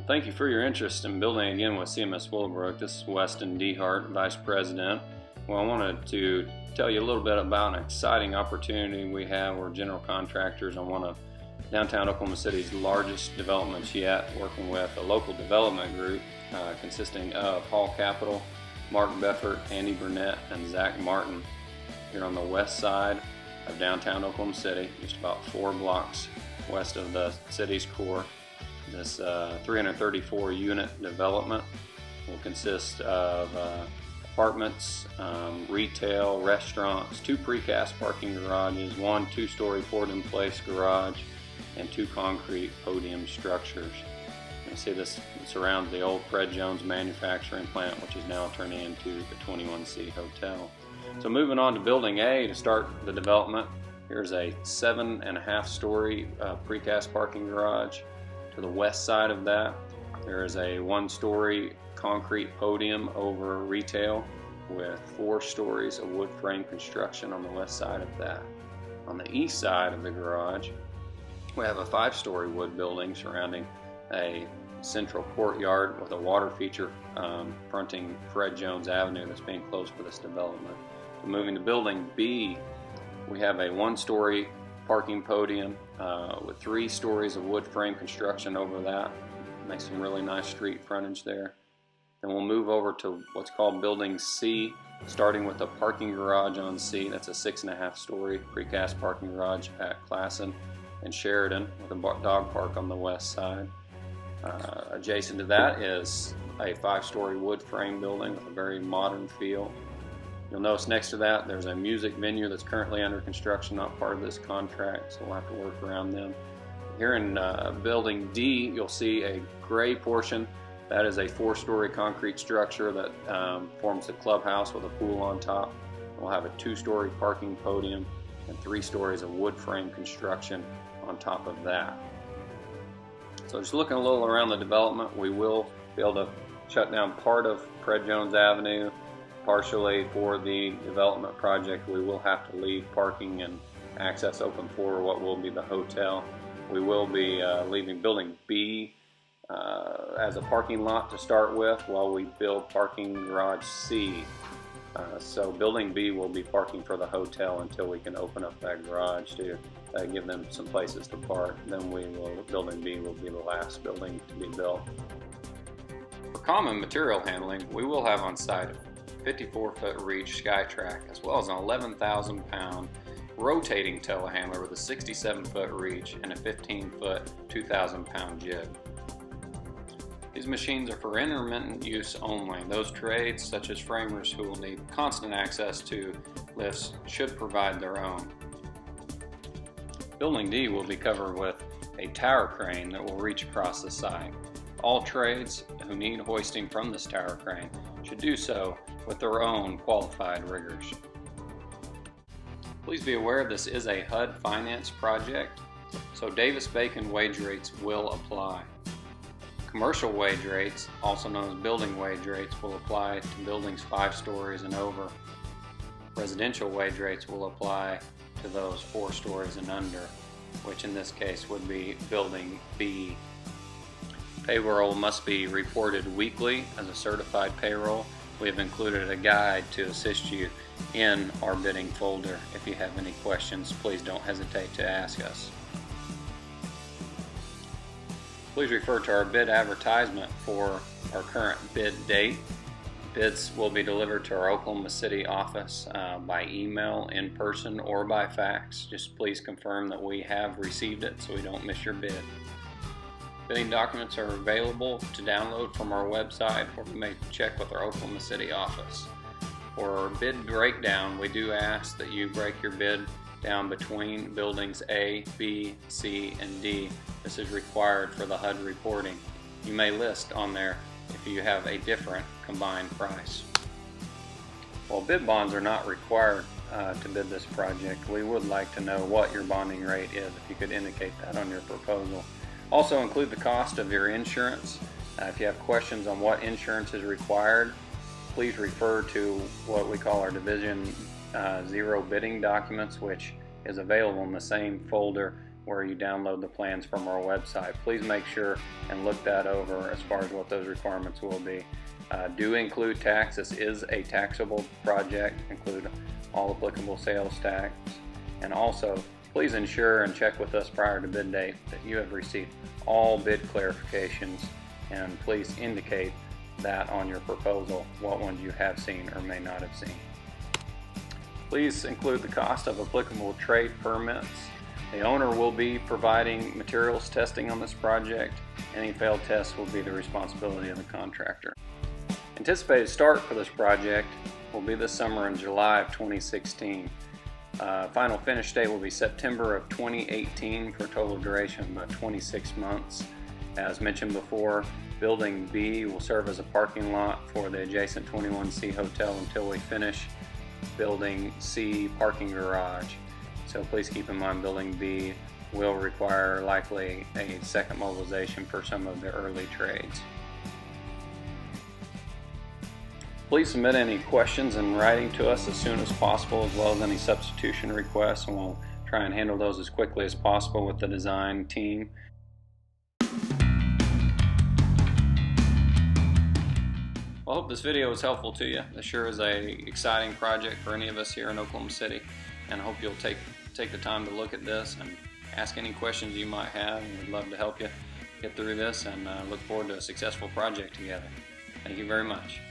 Thank you for your interest in building again with CMSWillowbrook. This is Weston DeHart, Vice President. Well, I wanted to tell you a little bit about an exciting opportunity we have. We're general contractors on one of downtown Oklahoma City's largest developments yet, working with a local development group consisting of Paul Capital, Mark Beffert, Andy Burnett, and Zach Martin here on the west side of downtown Oklahoma City, just about 4 blocks west of the city's core. This 334 unit development will consist of apartments, retail, restaurants, 2 precast parking garages, 1 2-story poured-in-place garage, and 2 concrete podium structures. You see this surrounds the old Fred Jones manufacturing plant, which is now turning into the 21C Hotel. So moving on to Building A to start the development, here's a 7.5-story precast parking garage. To the west side of that, there is a 1-story concrete podium over retail with 4 stories of wood frame construction on the west side of that. On the east side of the garage, we have a 5-story wood building surrounding a central courtyard with a water feature fronting Fred Jones Avenue that's being closed for this development. So moving to Building B, we have a 1-story parking podium with 3 stories of wood frame construction over that. Makes some really nice street frontage there. Then we'll move over to what's called Building C, starting with a parking garage on C. That's a 6.5-story precast parking garage at Classen and Sheridan with a dog park on the west side. Adjacent to that is a 5-story wood frame building with a very modern feel. You'll notice next to that there's a music venue that's currently under construction, not part of this contract, so we'll have to work around them. Here in Building D, you'll see a gray portion. That is a 4-story concrete structure that forms the clubhouse with a pool on top. We'll have a 2-story parking podium and 3 stories of wood frame construction on top of that. So just looking a little around the development, we will be able to shut down part of Fred Jones Avenue. Partially for the development project, we will have to leave parking and access open for what will be the hotel. We will be leaving Building B as a parking lot to start with while we build parking garage C. So Building B will be parking for the hotel until we can open up that garage to give them some places to park. Then Building B will be the last building to be built. For common material handling, we will have on site 54-foot reach SkyTrack, as well as an 11,000-pound rotating telehandler with a 67-foot reach and a 15-foot 2,000-pound jib. These machines are for intermittent use only. Those trades, such as framers who will need constant access to lifts, should provide their own. Building D will be covered with a tower crane that will reach across the site. All trades who need hoisting from this tower crane should do so with their own qualified riggers. Please be aware this is a HUD finance project, so Davis-Bacon wage rates will apply. Commercial wage rates, also known as building wage rates, will apply to buildings 5 stories and over. Residential wage rates will apply to those 4 stories and under, which in this case would be Building B. Payroll must be reported weekly as a certified payroll. We have included a guide to assist you in our bidding folder. If you have any questions, please don't hesitate to ask us. Please refer to our bid advertisement for our current bid date. Bids will be delivered to our Oklahoma City office by email, in person, or by fax. Just please confirm that we have received it so we don't miss your bid. Bidding documents are available to download from our website, or you may check with our Oklahoma City office. For our bid breakdown, we do ask that you break your bid down between buildings A, B, C, and D. This is required for the HUD reporting. You may list on there if you have a different combined price. While bid bonds are not required to bid this project, we would like to know what your bonding rate is, if you could indicate that on your proposal. Also include the cost of your insurance. If you have questions on what insurance is required, please refer to what we call our Division 0 bidding documents, which is available in the same folder where you download the plans from our website. Please make sure and look that over as far as what those requirements will be. Do include tax. This is a taxable project. Include all applicable sales tax. And also, please ensure and check with us prior to bid date that you have received all bid clarifications, and please indicate that on your proposal what ones you have seen or may not have seen. Please include the cost of applicable trade permits. The owner will be providing materials testing on this project. Any failed tests will be the responsibility of the contractor. Anticipated start for this project will be this summer in July of 2016. Final finish date will be September of 2018 for a total duration of about 26 months. As mentioned before, Building B will serve as a parking lot for the adjacent 21C hotel until we finish. Building C, parking garage. So please keep in mind Building B will require likely a second mobilization for some of the early trades. Please submit any questions in writing to us as soon as possible, as well as any substitution requests, and we'll try and handle those as quickly as possible with the design team. Well, I hope this video was helpful to you. This sure is an exciting project for any of us here in Oklahoma City, and I hope you'll take the time to look at this and ask any questions you might have, and we'd love to help you get through this, and look forward to a successful project together. Thank you very much.